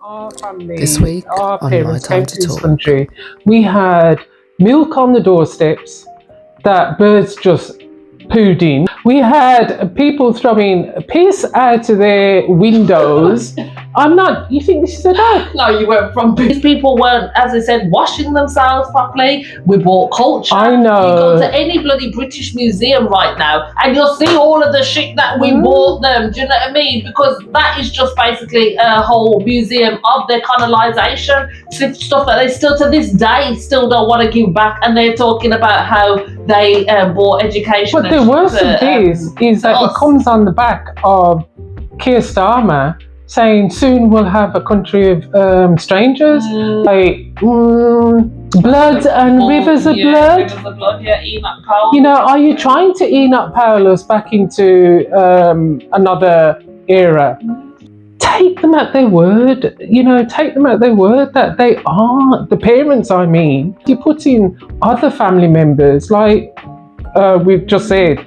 Our family, This week our on parents My Time came to to this Talk. country. We had milk on the doorsteps that birds just pooed in. We had people throwing piss out of their windows. You think this is a dog? No, you weren't from. These people weren't, as I said, washing themselves properly. We brought culture. I know. You go to any bloody British museum right now and you'll see all of the shit that we bought them. Do you know what I mean? Because that is just basically a whole museum of their colonisation. Stuff that they still, to this day, still don't want to give back. And they're talking about how they bought education. But the worst of this is that it comes on the back of Keir Starmer saying soon we'll have a country of strangers, like blood and rivers of blood. Rivers of blood, yeah, Enoch Powell. You know, are you trying to Enoch Powell us back into another era? Take them at their word, take them at their word that they are, the parents I mean. You put in other family members, like we've just said,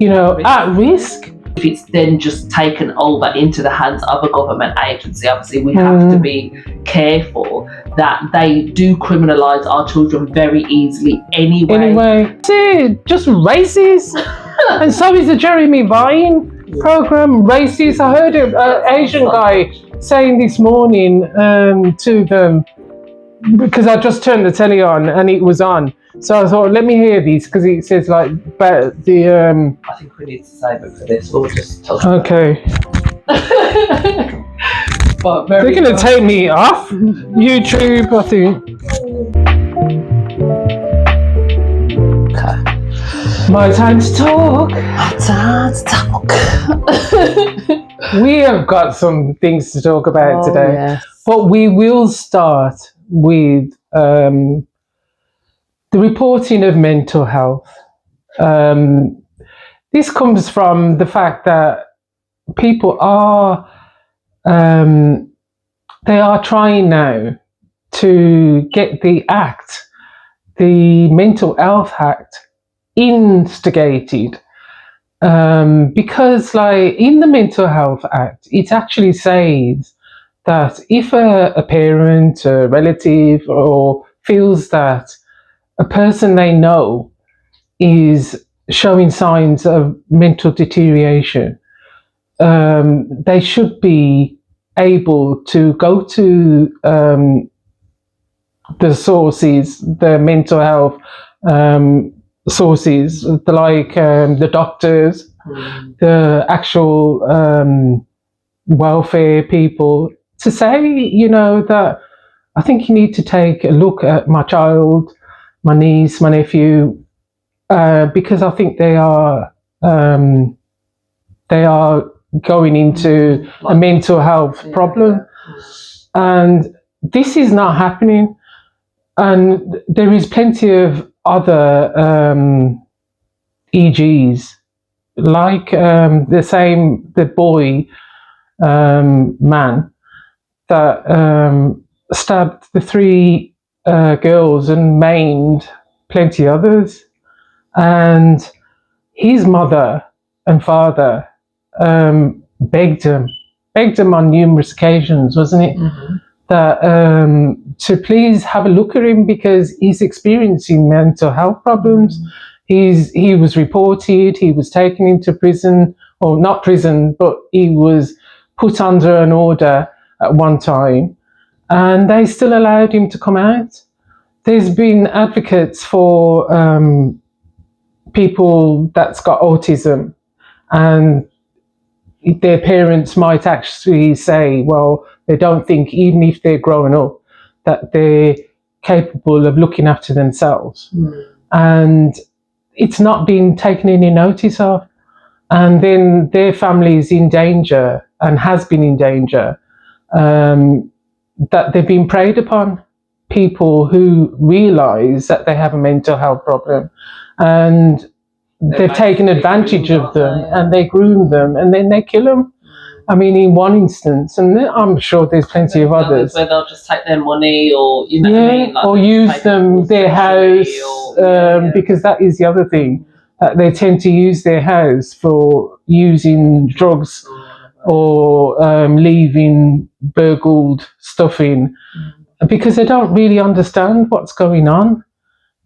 at risk. If it's then just taken over into the hands of a government agency, obviously we have to be careful that they do criminalise our children very easily anyway. See, just racist. And so is the Jeremy Vine program racist. I heard an Asian guy saying this morning to them, because I just turned the telly on and it was on. So I thought, let me hear these, because it says like, but the I think we need to save it for this. We'll just talk. Okay. But they're going to take me off YouTube, I think. Okay. My time to talk. My time to talk. We have got some things to talk about today, yes. But we will start with the reporting of mental health. This comes from the fact that people are they are trying now to get the Mental Health Act, instigated, because like in the Mental Health Act, it actually says that if a parent, a relative, or feels that a person they know is showing signs of mental deterioration, they should be able to go to the sources, the mental health sources, like the doctors, the actual welfare people, to say, that I think you need to take a look at my child, my niece, my nephew, because I think they are going into a mental health problem, and this is not happening. And there is plenty of other EGs, like the boy man that stabbed the 3 girls and maimed plenty others, and his mother and father begged him on numerous occasions, wasn't it? That to please have a look at him, because he's experiencing mental health problems. He was reported, he was taken into prison, or not prison, but he was put under an order at one time, and they still allowed him to come out. There's been advocates for people that's got autism, and their parents might actually say, well, they don't think, even if they're growing up, that they're capable of looking after themselves. And it's not being taken any notice of. And then their family is in danger, and has been in danger, that they've been preyed upon. People who realise that they have a mental health problem, and they've taken advantage of them, and they groom them, and then they kill them. I mean, in one instance, and I'm sure there's plenty of others, where they'll just take their money, or what I mean, like, or use their house, because that is the other thing, that they tend to use their house for using drugs or leaving burgled stuff in, because they don't really understand what's going on.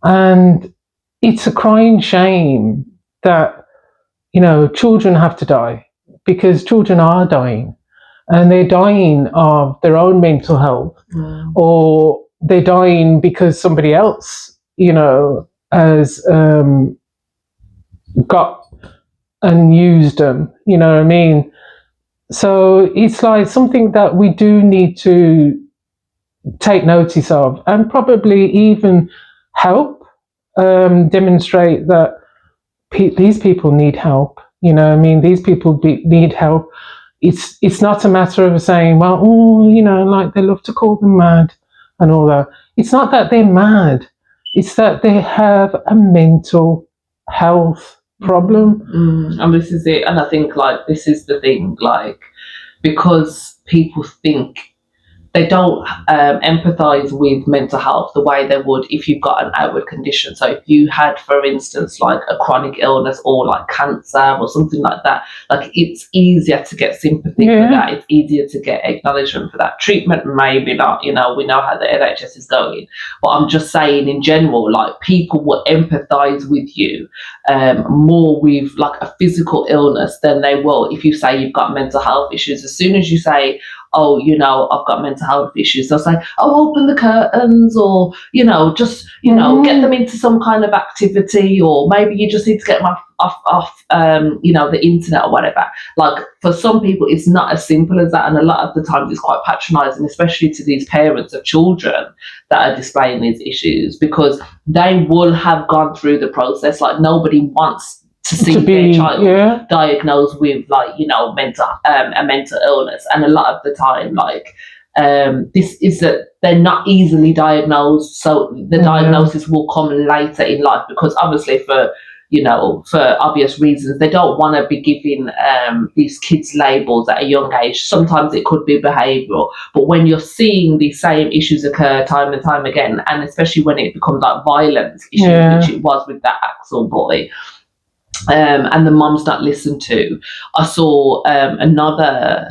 And it's a crying shame that, children have to die, because children are dying, and they're dying of their own mental health, or they're dying because somebody else, has got and used them, you know what I mean? So it's like something that we do need to take notice of, and probably even help demonstrate that these people need help. These people need help. It's not a matter of saying, well, like they love to call them mad and all that. It's not that they're mad. It's that they have a mental health problem. And this is it. And I think, like, this is the thing, like, because people think they don't empathize with mental health the way they would if you've got an outward condition. So if you had, for instance, like a chronic illness or like cancer or something like that, like it's easier to get sympathy for that. It's easier to get acknowledgement for that. Treatment, maybe not, we know how the NHS is going. But I'm just saying in general, like people will empathize with you more with like a physical illness than they will if you say you've got mental health issues. As soon as you say, oh, I've got mental health issues, they'll say, oh, open the curtains, or, just, get them into some kind of activity, or maybe you just need to get them off the internet or whatever. Like, for some people, it's not as simple as that. And a lot of the times it's quite patronising, especially to these parents of children that are displaying these issues, because they will have gone through the process. Like, nobody wants to see their child diagnosed with, like, a mental illness. And a lot of the time, like, this is that they're not easily diagnosed, so the diagnosis will come later in life, because obviously for obvious reasons, they don't want to be giving these kids labels at a young age. Sometimes it could be behavioural, but when you're seeing these same issues occur time and time again, and especially when it becomes like violence issues, which it was with that Axel boy, and the mum's not listened to. I saw another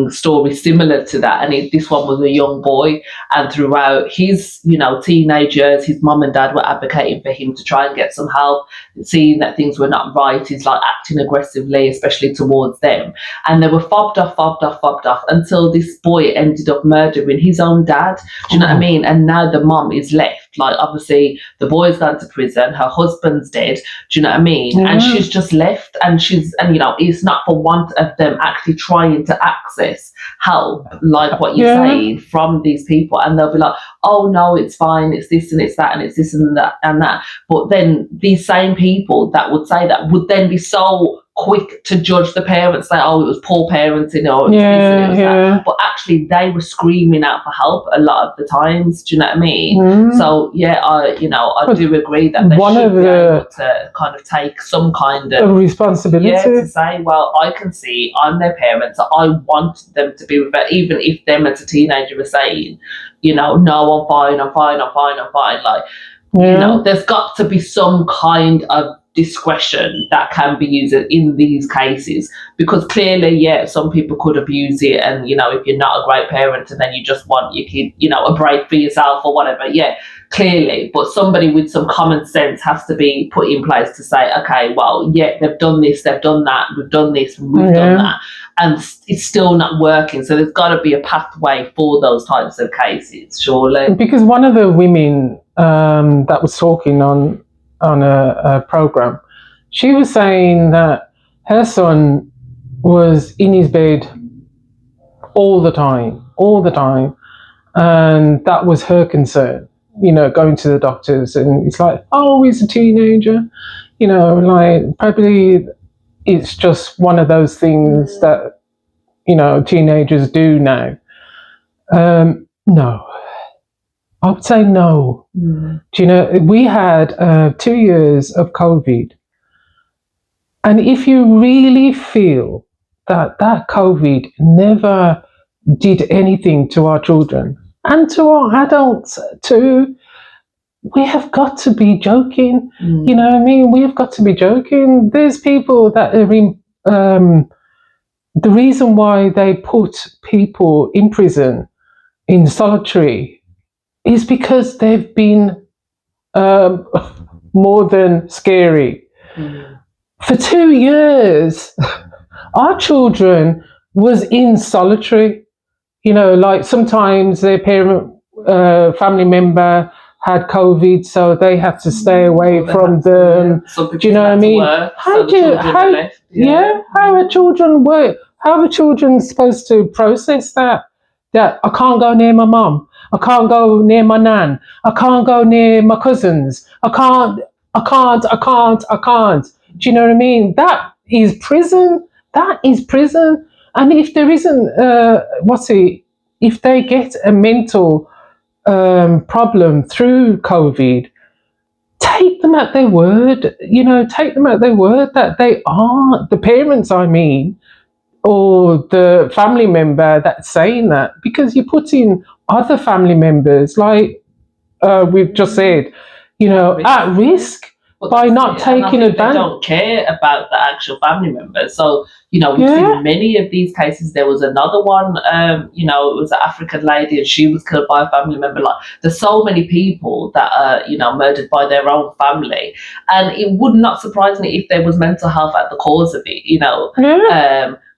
story similar to that, and this one was a young boy, and throughout his teenage years, his mum and dad were advocating for him to try and get some help, seeing that things were not right. He's like acting aggressively, especially towards them, and they were fobbed off until this boy ended up murdering his own dad. Do you know what I mean? And now the mum is left, like, obviously the boy's gone to prison, her husband's dead, do you know what I mean? And she's just left, and it's not for want of them actually trying to access help, like what you're saying, from these people. And they'll be like, oh no, it's fine, it's this and it's that and it's this and that. But then these same people that would say that would then be so quick to judge the parents, say, oh, it was poor parenting, or it was this and it was that. But actually they were screaming out for help a lot of the times, do you know what I mean? So I do agree that they should be able to kind of take some kind of responsibility, to say, well, I can see I'm their parent, so I want them to be with it, even if them as a teenager are saying, no, I'm fine, like, there's got to be some kind of discretion that can be used in these cases, because clearly some people could abuse it, and if you're not a great parent and then you just want your kid a break for yourself or whatever, clearly, but somebody with some common sense has to be put in place to say, okay, well, they've done this, they've done that, we've done this, we've done that, and it's still not working. So there's got to be a pathway for those types of cases, surely. Because one of the women that was talking on a program, she was saying that her son was in his bed all the time, and that was her concern, going to the doctors, and it's like, oh, he's a teenager, like, probably it's just one of those things that teenagers do now. No, I would say no. Do we had 2 years of COVID, and if you really feel that COVID never did anything to our children and to our adults too, we have got to be joking. You know what I mean? We have got to be joking. There's people that are in the reason why they put people in prison in solitary is because they've been um, more than scary. For 2 years, our children was in solitary. You know, like sometimes their parent, family member had COVID, so they had to stay away from them. Do you know what I mean? How are children work? How are children supposed to process that? That I can't go near my mum. I can't go near my nan. I can't go near my cousins. I can't. I can't. Do you know what I mean? That is prison. That is prison. And if there isn't, if they get a mental problem through COVID, take them at their word. You know, take them at their word that they are the parents. I mean, or the family member that's saying that, because you put in other family members, like we've just said, you know, at risk by not taking advantage. They don't care about the actual family members. So, you know, we've seen many of these cases. There was another one, you know, it was an African lady and she was killed by a family member. Like, there's so many people that are, you know, murdered by their own family. And it would not surprise me if there was mental health at the cause of it, you know.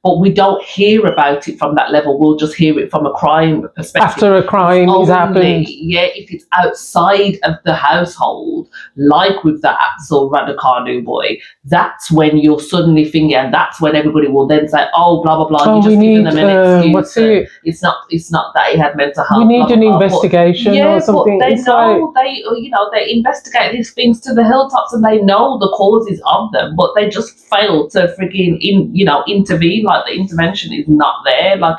But we don't hear about it from that level. We'll just hear it from a crime perspective. After a crime has happened. Yeah, if it's outside of the household, like with the Axel Radicanu boy, that's when you're suddenly thinking, and that's when everybody will then say, oh, blah, blah, blah, you're just giving them an excuse. It's not that he had mental health. We need an investigation or something. But they know, they investigate these things to the hilltops and they know the causes of them, but they just fail to freaking, intervene. Like, the intervention is not there. Like,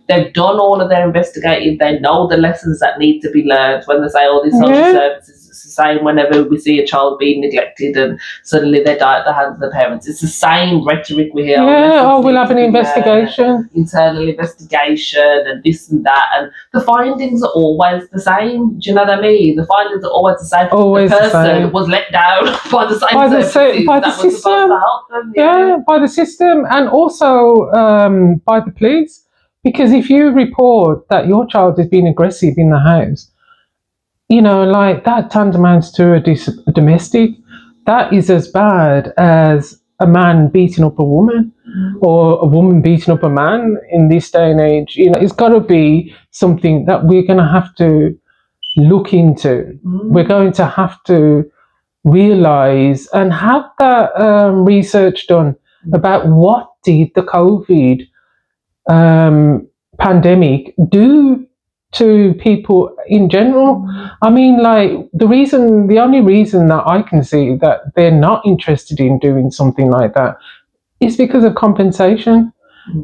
they've done all of their investigating. They know the lessons that need to be learned. When they say all these social services, it's the same whenever we see a child being neglected and suddenly they die at the hands of the parents. It's the same rhetoric we hear. We'll have an investigation. Internal investigation and this and that. And the findings are always the same. Do you know what I mean? The findings are always the same. Always the person the same. was let down by the same services by the that system. was supposed to help them. By the system, and also by the police. Because if you report that your child is being aggressive in the house, you know, like, that tantamount to a domestic. That is as bad as a man beating up a woman or a woman beating up a man in this day and age. You know, it's got to be something that we're going to have to look into. We're going to have to realize and have that research done about what did the COVID pandemic do to people in general. I mean, like, the only reason that I can see that they're not interested in doing something like that is because of compensation.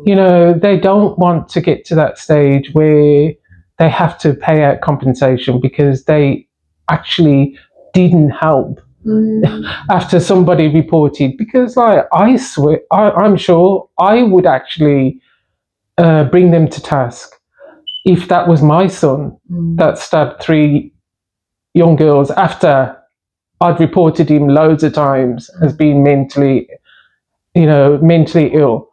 You know, they don't want to get to that stage where they have to pay out compensation because they actually didn't help after somebody reported. Because, like, I swear, I'm sure I would actually bring them to task if that was my son that stabbed 3 young girls after I'd reported him loads of times as being mentally ill.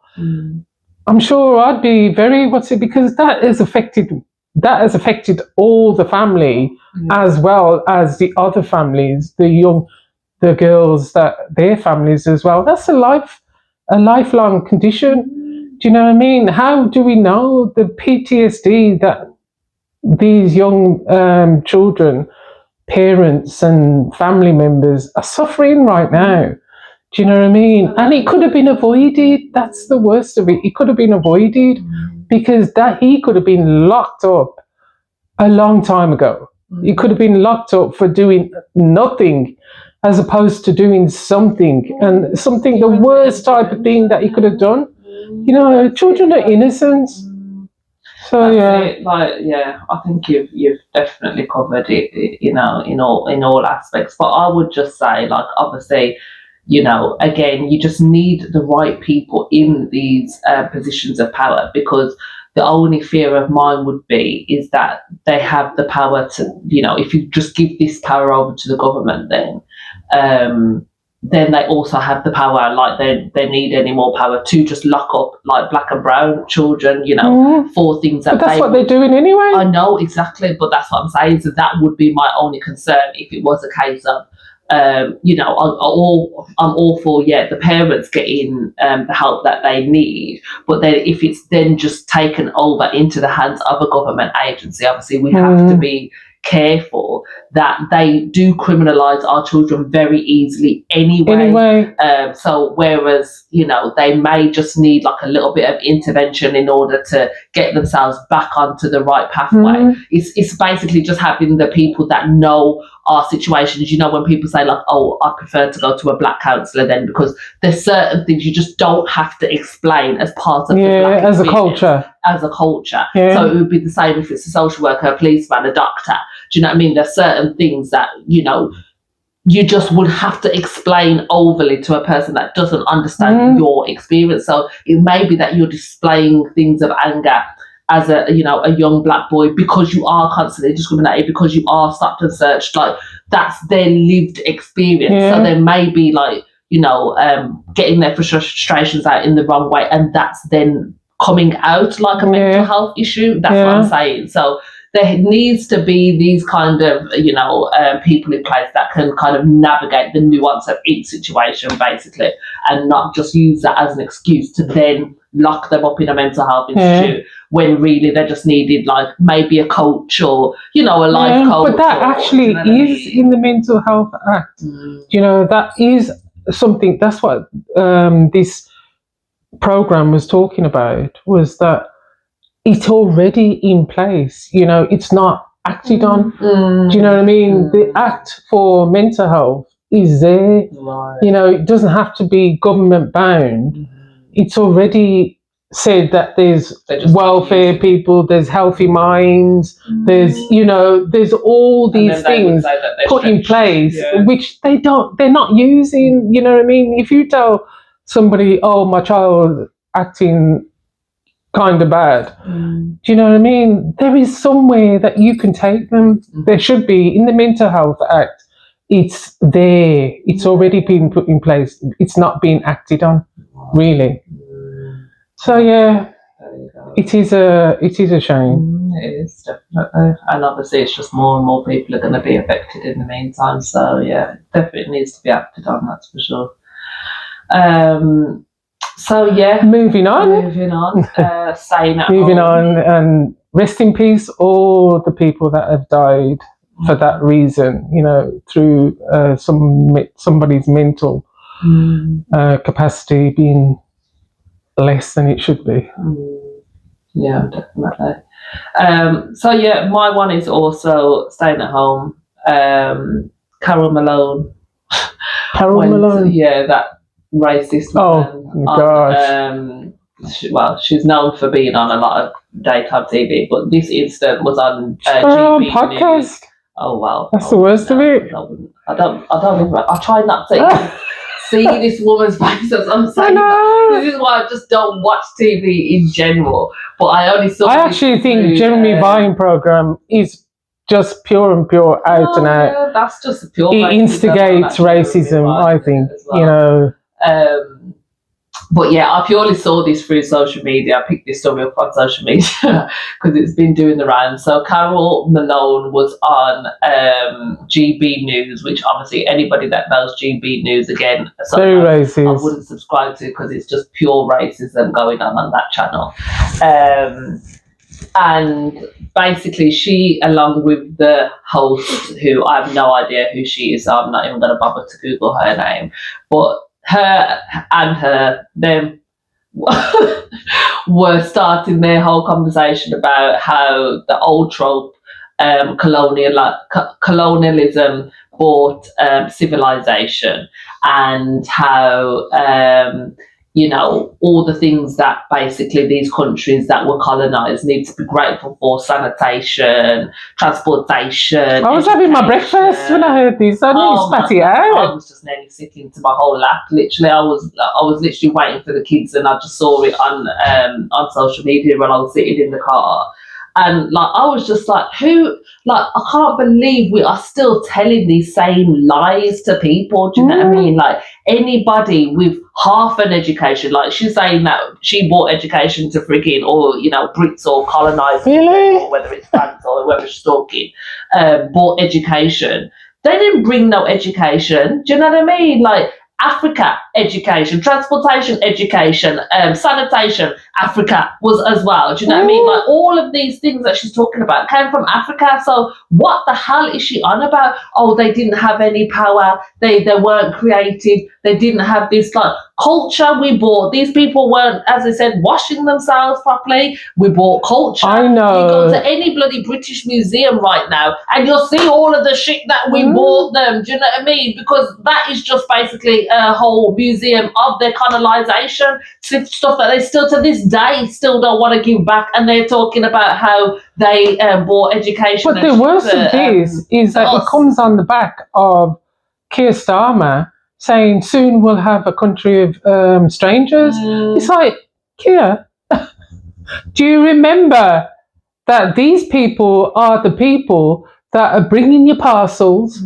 I'm sure I'd be very, because that has affected all the family as well as the other families, the girls, that their families as well. That's a lifelong condition. Do you know what I mean? How do we know the PTSD that these young children, parents and family members are suffering right now? Do you know what I mean? And it could have been avoided. That's the worst of it. It could have been avoided because he could have been locked up a long time ago. He could have been locked up for doing nothing as opposed to doing something, and something, the worst type of thing that he could have done. You know, children are innocent. So I think you've definitely covered it, you know, in all aspects. But I would just say, like, obviously, you know, again, you just need the right people in these positions of power, because the only fear of mine would be is that they have the power to, you know, if you just give this power over to the government, then then they also have the power, like they need any more power to just lock up like black and brown children, for things that but that's what they're doing anyway. I know, exactly, but that's what I'm saying. So that would be my only concern if it was a case of, I'm all for the parents getting the help that they need, but then if it's then just taken over into the hands of a government agency, obviously we have to be careful that they do criminalise our children very easily anyway. So whereas they may just need like a little bit of intervention in order to get themselves back onto the right pathway. It's basically just having the people that know our situations. When people say like, oh, I prefer to go to a black counsellor then, because there's certain things you just don't have to explain as part of the black as a culture. So it would be the same if it's a social worker, a policeman, a doctor. Do you know what I mean? There's certain things that you just would have to explain overly to a person that doesn't understand your experience. So it may be that you're displaying things of anger as a young black boy because you are constantly discriminated, because you are stopped and searched. Like that's their lived experience. So there may be like getting their frustrations out in the wrong way, and that's then coming out like a mental health issue. That's what I'm saying. So there needs to be these kind of people in place that can kind of navigate the nuance of each situation basically, and not just use that as an excuse to then lock them up in a mental health institute when really they just needed like maybe a coach or a life coach. But that actually is in the Mental Health Act. That is something. That's what this program was talking about, was that it's already in place. It's not acted on. Do you know what I mean? The Act for Mental Health is there. It doesn't have to be government bound. It's already said that there's welfare people, there's healthy minds, there's all these things put in place which they're not using. You know what I mean? If you tell somebody, oh, my child acting kind of bad, do you know what I mean? There is somewhere that you can take them. There should be in the Mental Health Act. It's there. It's already been put in place. It's not being acted on, really. So it is a shame. It is, definitely, and obviously it's just more and more people are going to be affected in the meantime. So it definitely needs to be acted on. That's for sure. Moving on. Saying that. Moving on, and rest in peace all the people that have died for that reason. Through somebody's mental capacity being less than it should be. Yeah, definitely. My one is also staying at home. Carol Malone. That racist man. Gosh. She's known for being on a lot of daytime TV, but this incident was on GB podcast. News. Oh well, that's the worst of it. I try not to see this woman's face as I'm saying. This is why I just don't watch TV in general. But I only saw. I actually think Jeremy Vine program is just pure and out and out. Yeah, that's just pure. It instigates racism. I think But I purely saw this through social media. I picked this story up on social media because it's been doing the rounds. So Carol Malone was on GB News, which obviously anybody that knows GB News, again, very racist. I wouldn't subscribe to because it's just pure racism going on that channel. And basically she, along with the host, who I have no idea who she is, so I'm not even going to bother to Google her name, but her and them were starting their whole conversation about how the old trope, colonialism bought civilization, and how all the things that basically these countries that were colonized need to be grateful for: sanitation, transportation. I was having my breakfast when I heard this. I nearly spat it out. I was just nearly sitting to my whole lap. Literally, I was literally waiting for the kids, and I just saw it on social media when I was sitting in the car. And like I was just like, I can't believe we are still telling these same lies to people. Do you know what I mean? Like anybody with half an education, like she's saying that she bought education to frigging, or Brits or colonized, or whether it's France or whoever she's talking, bought education. They didn't bring no education. Do you know what I mean? Like Africa education, transportation education, sanitation, Africa was as well. Do you know what I mean? Like all of these things that she's talking about came from Africa. So what the hell is she on about? Oh, they didn't have any power. They weren't creative. They didn't have this like culture we bought. These people weren't, as I said, washing themselves properly. We bought culture. I know. You go to any bloody British museum right now and you'll see all of the shit that we bought them. Do you know what I mean? Because that is just basically a whole museum of their colonisation, stuff that they still to this day still don't want to give back, and they're talking about how they bought education. But the worst of this is that it comes on the back of Keir Starmer saying soon we'll have a country of strangers. It's like, Keir, do you remember that these people are the people that are bringing your parcels,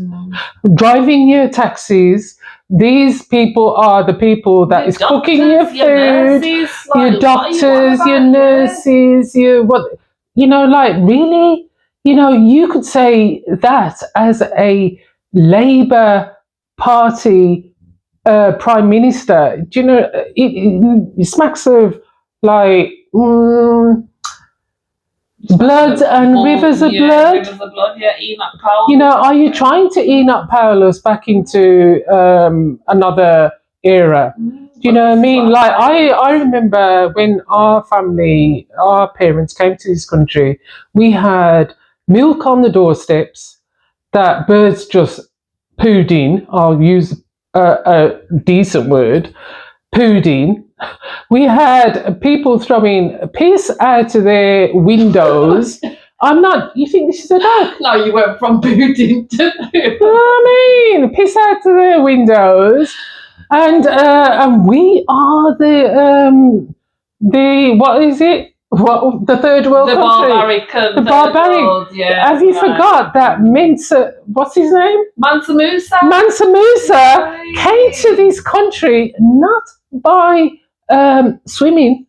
driving your taxis? These people are the people that is cooking your food, your doctors, your nurses, like really, you could say that as a Labour Party Prime Minister. Do you know, it smacks of like blood and rivers of blood. Rivers of blood, Enoch Powell. Are you trying to Enoch Powell us back into another era? Do you know what I mean? Like I remember when our parents came to this country, we had milk on the doorsteps that birds just pooed in. I'll use a decent word, pooed in. We had people throwing piss out of their windows. You think this is a dog? No, you went from Putin to piss out of their windows. And we are the what is it? What the third world country? The barbaric. World, Have you forgot that Mansa? What's his name? Mansa Musa. Mansa Musa came to this country not by swimming.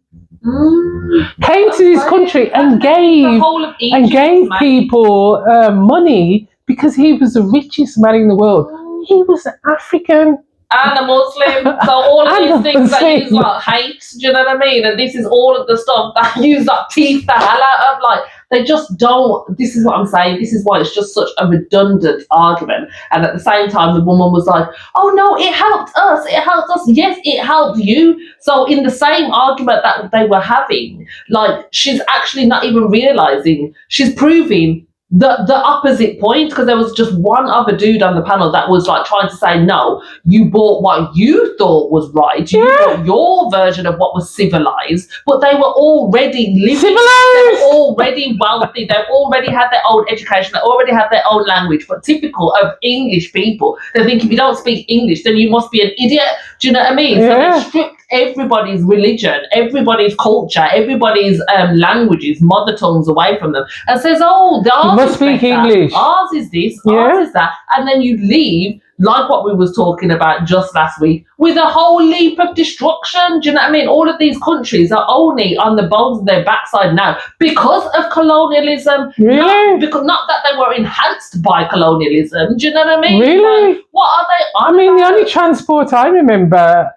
Came to this country and gave people money because he was the richest man in the world. He was African. And a Muslim, so all of these things that you like hate, do you know what I mean? And this is all of the stuff that you like teeth the hell out of. Like they just don't. This is what I'm saying. This is why it's just such a redundant argument. And at the same time, the woman was like, "Oh no, it helped us. It helped us. Yes, it helped you." So in the same argument that they were having, like she's actually not even realizing she's proving the opposite point, because there was just one other dude on the panel that was like trying to say, no, you bought what you thought was right, you bought your version of what was civilized, but they were already living, they were already wealthy, they already had their own education, they already had their own language. But typical of English people, they think if you don't speak English then you must be an idiot. Do you know what I mean? So they stripped everybody's religion, everybody's culture, everybody's languages, mother tongues away from them, and says, oh, ours must speak English. Ours is this, ours is that, and then you leave like what we was talking about just last week with a whole leap of destruction. Do you know what I mean? All of these countries are only on the bones of their backside now because of colonialism. Really? Not that they were enhanced by colonialism. Do you know what I mean? Really? Like, what are they on the about? only transport I remember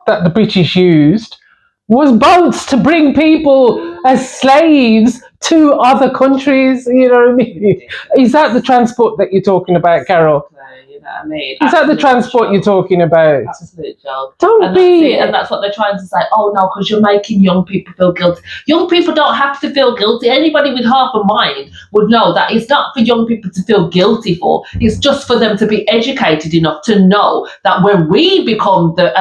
that the British used was boats to bring people as slaves to other countries. You know what I mean? Is that the transport that you're talking about, Carol? You know what I mean? Is that the transport you're talking about? Absolute joke. And that's what they're trying to say. Oh no, because you're making young people feel guilty. Young people don't have to feel guilty. Anybody with half a mind would know that it's not for young people to feel guilty for. It's just for them to be educated enough to know that when we become the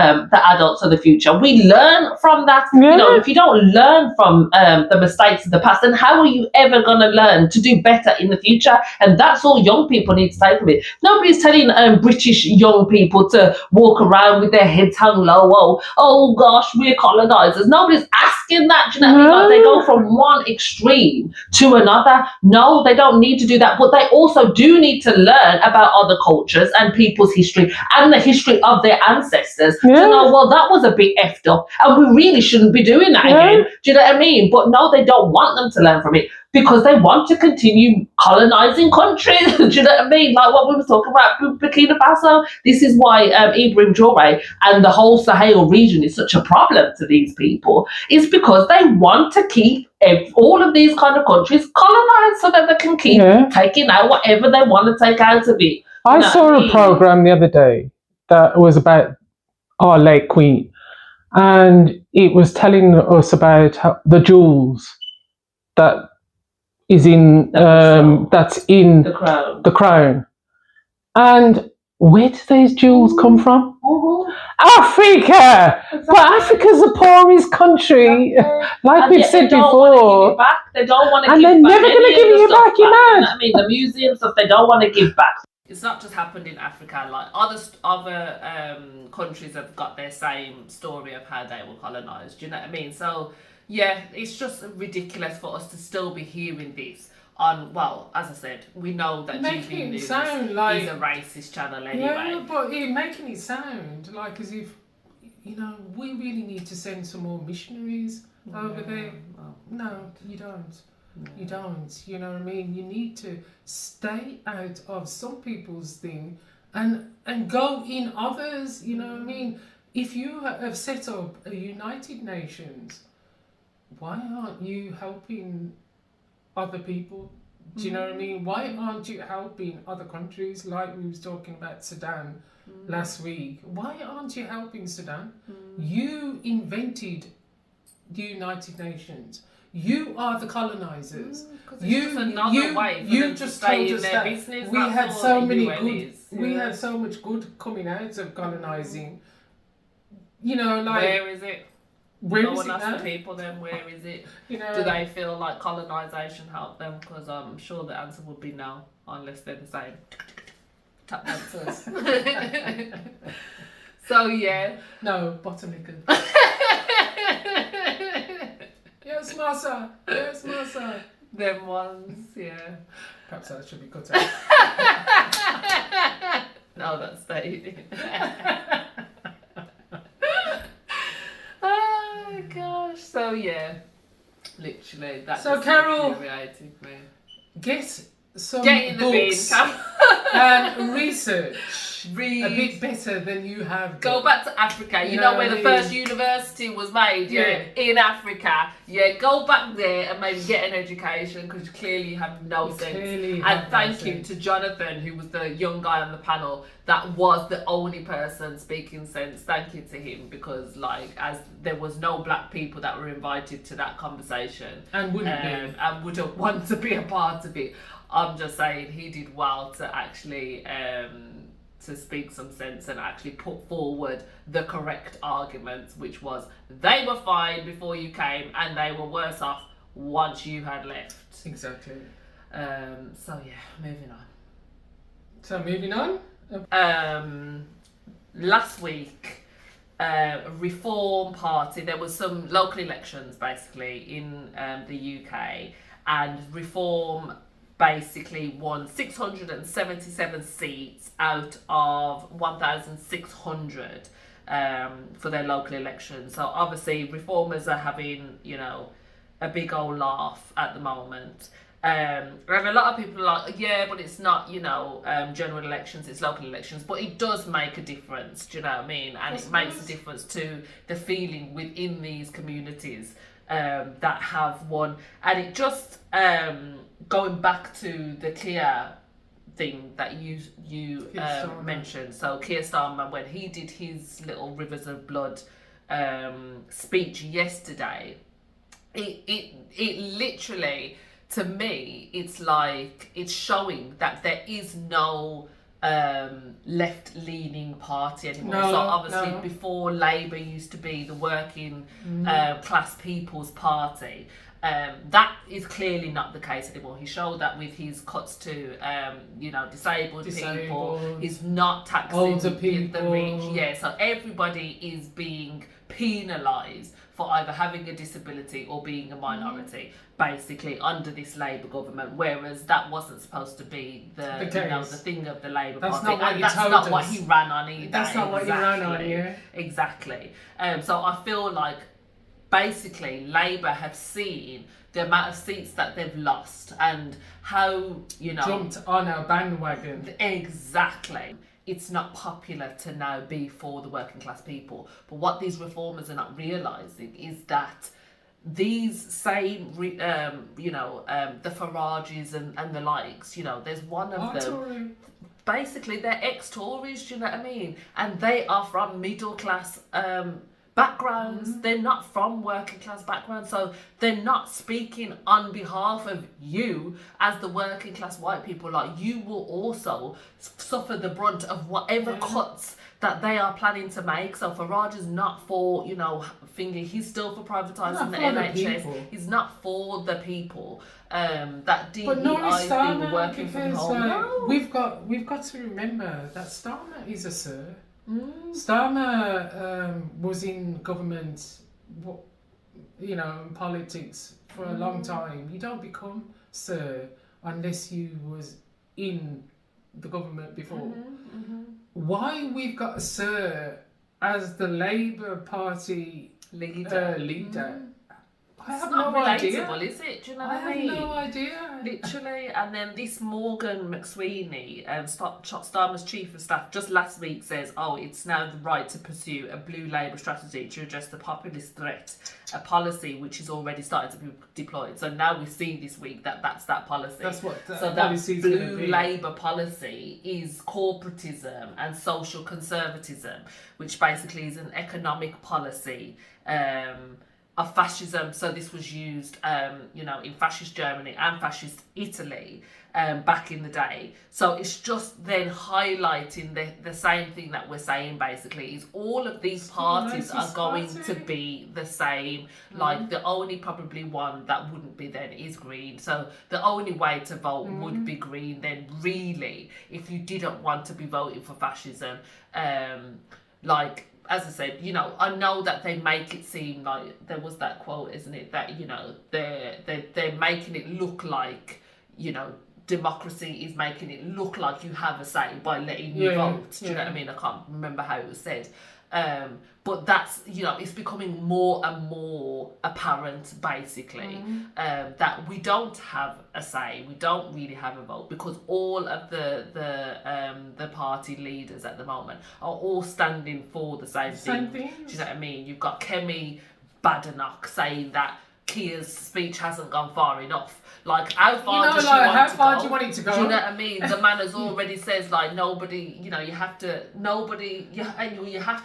adults of the future, we learn from that. Yeah. You know, if you don't learn from the mistakes of the past, then how are you ever going to learn to do better in the future? And that's all young people need to take from it. Nobody's telling British young people to walk around with their heads hung low. Oh gosh, we're colonizers. Nobody's asking that. Do you know what I mean? Like, they go from one extreme to another. No, they don't need to do that, but they also do need to learn about other cultures and people's history and the history of their ancestors to know, well, that was a bit effed up and we really shouldn't be doing that again. Do you know what I mean? But no, they don't want them to learn from it because they want to continue colonizing countries. Do you know what I mean? Like what we were talking about Burkina Faso. This is why Ibrahim Traoré and the whole Sahel region is such a problem to these people. It's because they want to keep all of these kind of countries colonized so that they can keep taking out whatever they want to take out of it. I saw a program the other day that was about our late Queen, and it was telling us about the jewels that is in that's in the crown. And where do these jewels come from? Africa! Exactly. But Africa's the poorest country, like we've said before. They don't want to give it back. And they're never going to give it back, you know? I mean, the museum stuff, they don't want to give back. It's not just happened in Africa. Like other countries have got their same story of how they were colonized. Do you know what I mean? So yeah, it's just ridiculous for us to still be hearing this. Well, as I said, we know that making GB News it sound like is a racist channel anyway. Yeah, but making it sound like as if, you know, we really need to send some more missionaries over there. Well, no, you don't. No. You don't. You know what I mean? You need to stay out of some people's thing and go in others. You know what I mean? If you have set up a United Nations, why aren't you helping other people? Do you know what I mean? Why aren't you helping other countries like we was talking about Sudan last week? Why aren't you helping Sudan? You invented the United Nations. You are the colonizers. You just told us that we had so many good. We had so much good coming out of colonizing. You know, like where is it? Where no is one it asks now? the people then, where is it? You know, do they feel like colonisation helped them? Because I'm sure the answer would be no, unless they're the same tap dancers. So yeah. No, bottom liquor. Yes, Mansa. Yes, Mansa. Them ones, yeah. Perhaps that should be cut out. No, that's stayed. Gosh, so yeah, literally that's so Carol, infuriating me. Get some in the books bin, and research. Read a bit better than you have. Go back to Africa. You know where the first university was made, in Africa. Yeah, go back there and maybe get an education because clearly you have no sense. And thank you to Jonathan, who was the young guy on the panel. That was the only person speaking sense. Thank you to him because, like, as there was no black people that were invited to that conversation and wouldn't want to be a part of it. I'm just saying he did well to actually to speak some sense and actually put forward the correct arguments, which was they were fine before you came and they were worse off once you had left. Exactly. So yeah, moving on. Last week, Reform Party, there was some local elections basically in the UK, and Reform basically won 677 seats out of 1,600 for their local election. So obviously reformers are having, you know, a big old laugh at the moment. And a lot of people are like, yeah, but it's not, you know, general elections, it's local elections. But it does make a difference, do you know what I mean? And it makes a difference to the feeling within these communities that have won. And it just, going back to the Keir thing that you mentioned. So Keir Starmer, when he did his little Rivers of Blood speech yesterday, it literally, to me, it's like it's showing that there is no left-leaning party anymore. So obviously before Labour used to be the working class people's party, That is clearly not the case anymore. He showed that with his cuts to, disabled people. He's not taxing older the people. rich. Yeah, so everybody is being penalised for either having a disability or being a minority, basically under this Labour government. Whereas that wasn't supposed to be the thing of the Labour Party. Not what and that's not what he ran on either. That's not what he ran on. Yeah, exactly. So I feel like basically Labour have seen the amount of seats that they've lost and how jumped on a bandwagon. Exactly. It's not popular to now be for the working class people. But what these reformers are not realising is that these same, the Farages and the likes, there's one of them. Basically, they're ex-Tories, do you know what I mean? And they are from middle class backgrounds. They're not from working class backgrounds, so they're not speaking on behalf of you as the working class white people. Like, you will also suffer the brunt of whatever cuts that they are planning to make. So Farage is not for thingy. He's still for privatising the NHS. He's not for the people. That DEI thing working from home. We've got to remember that Starmer is a sir. Starmer was in government, in politics for a long time. You don't become sir unless you was in the government before. Why we've got a sir as the Labour Party leader? I have no idea. Is it? Do you know what I mean? I have no idea. Literally. And then this Morgan McSweeney, Starmer's chief of staff, just last week says, it's now the right to pursue a blue Labour strategy to address the populist threat, a policy which is already starting to be deployed. So now we see this week that's that policy. That's what that that blue Labour policy is corporatism and social conservatism, which basically is an economic policy of fascism. So this was used, in fascist Germany and fascist Italy back in the day. So it's just then highlighting the same thing that we're saying basically, is all of these parties are going to be the same. Like, the only probably one that wouldn't be then is Green. So the only way to vote would be Green then, really, if you didn't want to be voting for fascism. As I said, I know that they make it seem like, there was that quote, isn't it, that they're making it look like democracy is making it look like you have a say by letting you vote. Do you know what I mean? I can't remember how it was said. But that's, it's becoming more and more apparent, basically, that we don't have a say, we don't really have a vote, because all of the party leaders at the moment are all standing for the same thing. Do you know what I mean? You've got Kemi Badenoch saying that Keir's speech hasn't gone far enough. Like, how far does she want to go? How far do you want it to go? Do you know what I mean? The man has already says, nobody, you have to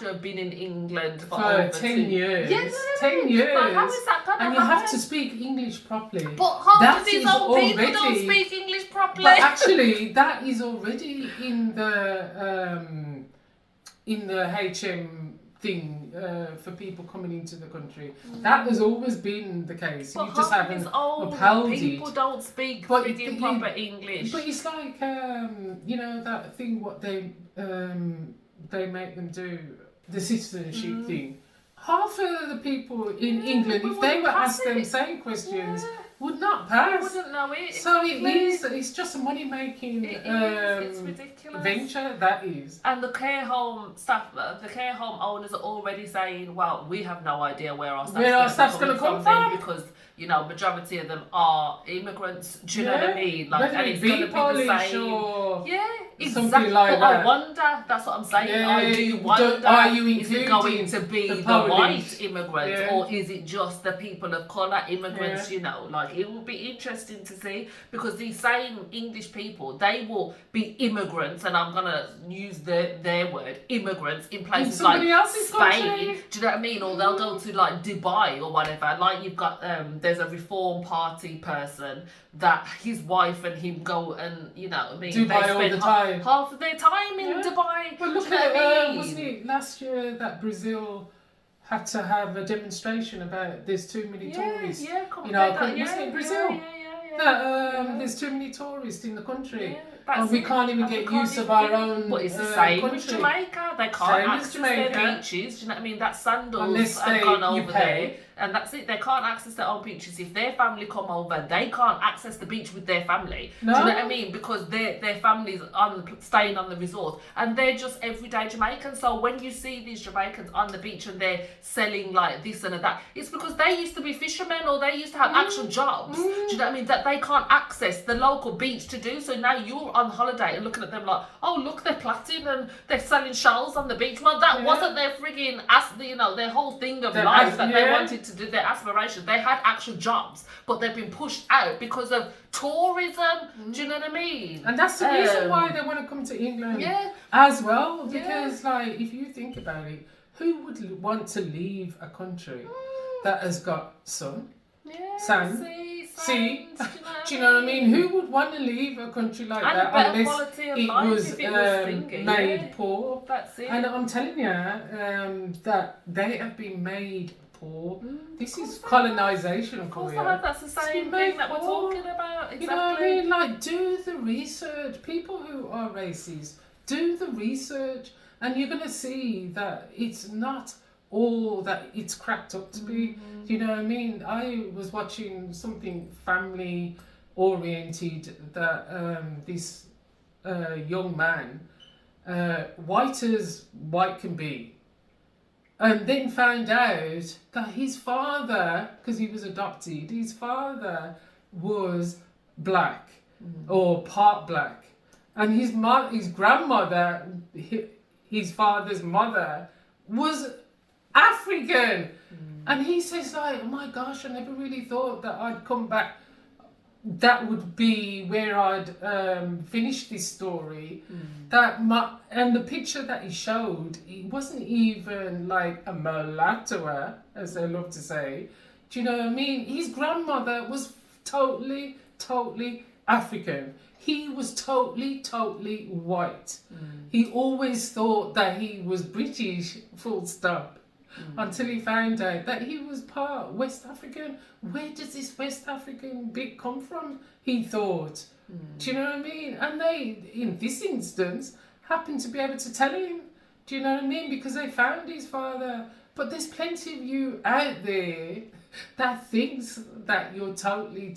have been in England for over 10 years. Yes, 10 years. Like, how is that going to happen? And you have to speak English properly. But half of these old people don't speak English properly. But actually, that is already in the HM thing for people coming into the country. That has always been the case. But you just haven't upheld it. People don't speak frigging proper English. But it's like that thing what they make them do, the citizenship thing. Half of the people in England, if they were asked them same questions, would not pass. They wouldn't know it. So it's just a money making it's ridiculous. venture, that is. And the care home staff, the care home owners are already saying, well, we have no idea where our staff's going to come from, because majority of them are immigrants. Do you know what I mean? Like, and it's going to be the same. Or exactly. Like but I wonder. That's what I'm saying. I do wonder. Are you is it going to be the white immigrants, or is it just the people of colour immigrants? Like, it will be interesting to see, because these same English people, they will be immigrants, and I'm gonna use their word, immigrants, in places like Spain. Do you know what I mean? Or they'll go to like Dubai or whatever. Like, you've got there's a Reform Party person that his wife and him go and Dubai they spend all the time. half of their time in Dubai. But look at wasn't it last year that Brazil had to have a demonstration about there's too many tourists. Yeah, You know, wasn't it Brazil? That there's too many tourists in the country. And we can't even get use of our own But it's the same country. with Jamaica. They can't Same as access Jamaica. their beaches. Do you know what I mean? That's sandals Unless and they- gone you over pay. there. And that's it. They can't access their own beaches. If their family come over, they can't access the beach with their family. No. Do you know what I mean? Because their families are staying on the resort. And they're just everyday Jamaicans. So when you see these Jamaicans on the beach and they're selling like this and that, it's because they used to be fishermen or they used to have actual jobs. Do you know what I mean? That they can't access the local beach to do. So now you're on holiday and looking at them like, oh, look, they're plaiting and they're selling shells on the beach. Well, that wasn't their frigging, their whole thing of life that they wanted to do, their aspirations. They had actual jobs, but they've been pushed out because of tourism. Do you know what I mean? And that's the reason why they want to come to England as well. Because, like, if you think about it, who would want to leave a country that has got sun, sand, sea? Do you know what I mean? Who would want to leave a country like And that better unless quality of it life was, if it was thingy, made poor? That's it. And I'm telling you that they have been made poor. This is colonisation Of course, for you. that's the same thing that we're talking about. Exactly. You know what I mean? Like, do the research. People who are racist, do the research, and you're going to see that it's not all that it's cracked up to be. Do you know what I mean? I was watching something family oriented that this young man, white as white can be, and then found out that his father, because he was adopted, his father was black or part black, and his grandmother, his father's mother, was African. And he says, like, oh my gosh, I never really thought that I'd come back. That would be where I'd finish this story. And the picture that he showed, he wasn't even like a mulatto, as they love to say. Do you know what I mean? His grandmother was totally African. He was totally white. He always thought that he was British, full stop. Until he found out that he was part West African. Where does this West African bit come from? He thought. Do you know what I mean? And they, in this instance, happened to be able to tell him. Do you know what I mean? Because they found his father. But there's plenty of you out there that thinks that you're totally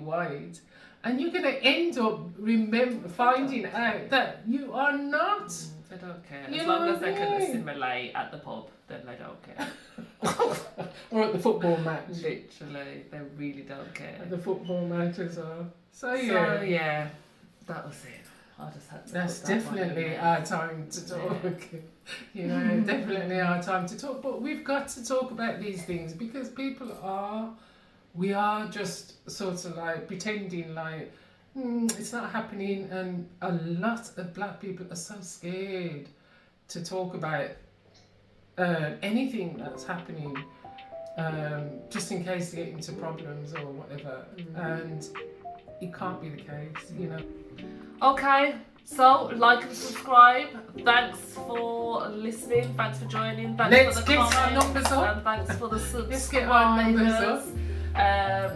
white. And you're going to end up finding out that you are not. They don't care. You As know long what as they I can mean? assimilate at the pub, then they don't care. Or at the football match. Literally, they really don't care. At the football match as well. So So yeah, that was it. I just had to. that's put that one in definitely there. our time to talk. You know, definitely our time to talk. But we've got to talk about these things because we are just sort of like pretending like it's not happening, and a lot of black people are so scared to talk about anything that's happening, just in case they get into problems or whatever. And it can't be the case, you know. Okay, so like and subscribe. Thanks for listening. Thanks for joining. Thanks Let's for the get our comments, numbers up. and thanks for the subscribers. Let's get our numbers up.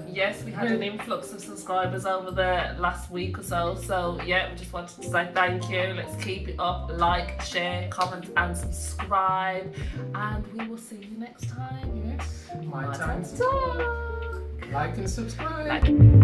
Yes, we had an influx of subscribers over the last week or so. So yeah, we just wanted to say thank you. Let's keep it up. Like, share, comment, and subscribe. And we will see you next time. Yes, my time to talk. like and subscribe. Like.